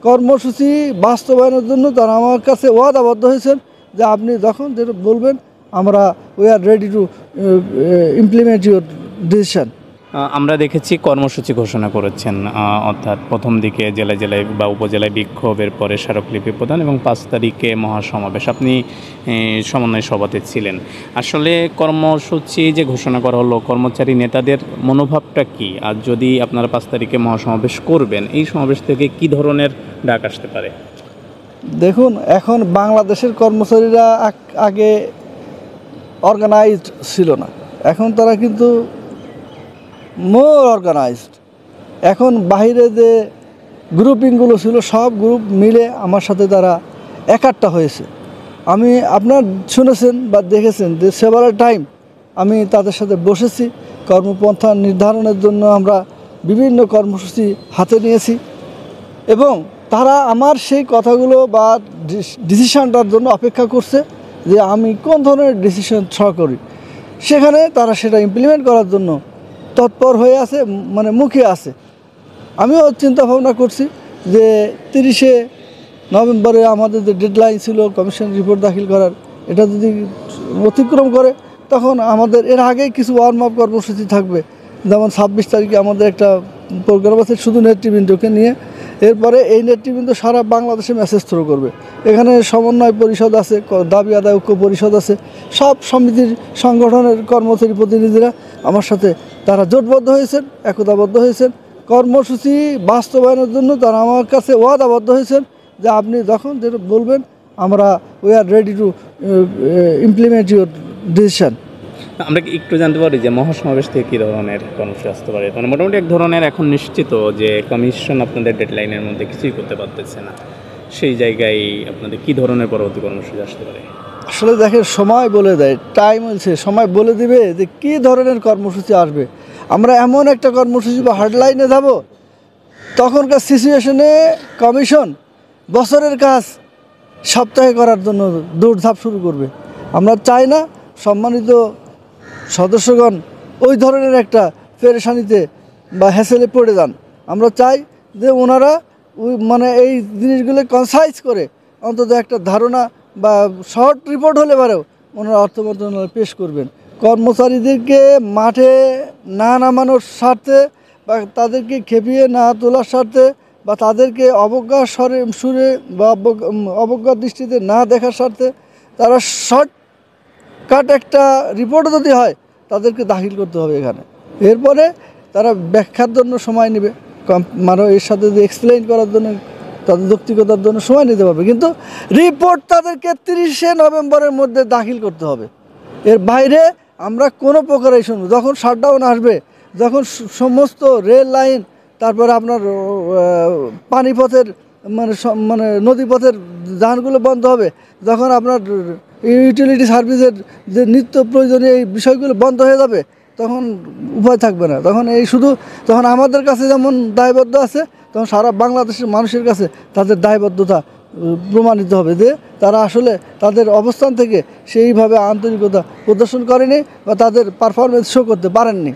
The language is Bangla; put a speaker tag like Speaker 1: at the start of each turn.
Speaker 1: কর্মসূচি বাস্তবায়নের জন্য তারা আমার কাছে ওয়াদাবদ্ধ হয়েছেন যে আপনি যখন যেটা বলবেন আমরা we are ready to implement your decision.
Speaker 2: আমরা দেখেছি কর্মসূচি ঘোষণা করেছেন, অর্থাৎ প্রথম দিকে জেলায় জেলায় বা উপজেলায় বিক্ষোভের পরে স্মারকলিপি প্রদান এবং 5 তারিখে মহাসমাবেশ। আপনি সমন্বয় সভাতে ছিলেন। আসলে কর্মসূচি যে ঘোষণা করা হলো, কর্মচারী নেতাদের মনোভাবটা কি? আর যদি আপনারা 5 তারিখে মহাসমাবেশ করবেন, এই সমাবেশ থেকে কি ধরনের ডাক আসতে পারে?
Speaker 1: দেখুন, এখন বাংলাদেশের কর্মচারীরা আগে অর্গানাইজড ছিল না, এখন তারা কিন্তু মোর অর্গানাইজড। এখন বাইরে যে গ্রুপিংগুলো ছিল সব গ্রুপ মিলে আমার সাথে তারা একাট্টা হয়েছে। আমি আপনার শুনেছেন বা দেখেছেন যে সেভারাল টাইম আমি তাদের সাথে বসেছি, কর্মপন্থা নির্ধারণের জন্য আমরা বিভিন্ন কর্মসূচি হাতে নিয়েছি এবং তারা আমার সেই কথাগুলো বা ডিসিশনটার জন্য অপেক্ষা করছে যে আমি কোন ধরনের ডিসিশন করি। সেখানে তারা সেটা ইমপ্লিমেন্ট করার জন্য তৎপর হয়ে আছে, মানে মুখে আছে। আমিও চিন্তা ভাবনা করছি যে 30শে নভেম্বরে আমাদের যে ডেডলাইন ছিল কমিশন রিপোর্ট দাখিল করার, এটা যদি অতিক্রম করে তখন আমাদের এর আগেই কিছু ওয়ার্ম আপ কর্মসূচি থাকবে। যেমন 26 তারিখে আমাদের একটা প্রোগ্রাম আছে শুধু নেতৃবৃন্দকে নিয়ে। এরপরে এই নেতৃবৃন্দ সারা বাংলাদেশে মেসেজ থ্রো করবে। এখানে সমন্বয় পরিষদ আছে, দাবি আদায় ঐক্য পরিষদ আছে, সব সমিতির সংগঠনের কর্মচারী প্রতিনিধিরা আমার সাথে তারা জোটবদ্ধ হয়েছেন, একতাবদ্ধ হয়েছেন। কর্মসূচি বাস্তবায়নের জন্য তারা আমার কাছে ওয়াদাবদ্ধ হয়েছেন যে আপনি যখন যেটা বলবেন আমরা we are ready to implement your decision.
Speaker 2: আমরা কি একটু জানতে পারি যে মহাসমাবেশ থেকে কী ধরনের কর্মসূচি আসতে পারে? মানে মোটামুটি এক ধরনের এখন নিশ্চিত যে কমিশন আপনাদের ডেডলাইনের মধ্যে কিছুই করতে পারতেছে না, সেই জায়গায় আপনাদের কী ধরনের পরবর্তী কর্মসূচি আসতে পারে?
Speaker 1: আসলে দেখেন, সময় বলে দেয়, টাইম হচ্ছে সময় বলে দিবে যে কী ধরনের কর্মসূচি আসবে। আমরা এমন একটা কর্মসূচি বা হেডলাইনে যাব, তখনকার সিচুয়েশনে কমিশন বছরের কাজ সপ্তাহে করার জন্য দৌড়ঝাঁপ শুরু করবে। আমরা চাই না সম্মানিত সদস্যগণ ওই ধরনের একটা পেরেশানিতে বা হ্যাসেলে পড়ে যান। আমরা চাই যে ওনারা মানে এই জিনিসগুলো কনসাইজ করে অন্তত একটা ধারণা বা শর্ট রিপোর্ট হলে পারেও ওনারা অর্থ মন্ত্রণালয়ে পেশ করবেন। কর্মচারীদেরকে মাঠে না নামানোর স্বার্থে বা তাদেরকে খেপিয়ে না তোলার স্বার্থে বা তাদেরকে অবজ্ঞার সুরে বা অবজ্ঞার দৃষ্টিতে না দেখার স্বার্থে তারা শর্টকাট একটা রিপোর্টও যদি হয় তাদেরকে দাখিল করতে হবে এখানে। এরপরে তারা ব্যাখ্যার জন্য সময় নেবে, মানে এর সাথে যে এক্সপ্লেইন করার জন্য তাদের যৌক্তিকতার জন্য সময় নিতে পারবে, কিন্তু রিপোর্ট তাদেরকে 30শে নভেম্বরের মধ্যে দাখিল করতে হবে। এর বাইরে আমরা কোনো প্রকারেই শুনব। যখন শাটডাউন আসবে, যখন সমস্ত রেল লাইন, তারপরে আপনার পানিপথের মানে নদীপথের যানগুলো বন্ধ হবে, যখন আপনার ইউটিলিটি সার্ভিসের যে নিত্য প্রয়োজনীয় এই বিষয়গুলো বন্ধ হয়ে যাবে, তখন উপায় থাকবে না। তখন আমাদের কাছে যেমন দায়বদ্ধ আছে, তখন সারা বাংলাদেশের মানুষের কাছে তাদের দায়বদ্ধতা প্রমাণিত হবে যে তারা আসলে তাদের অবস্থান থেকে সেইভাবে আন্তরিকতা প্রদর্শন করেনি বা তাদের পারফরমেন্স শো করতে পারেননি।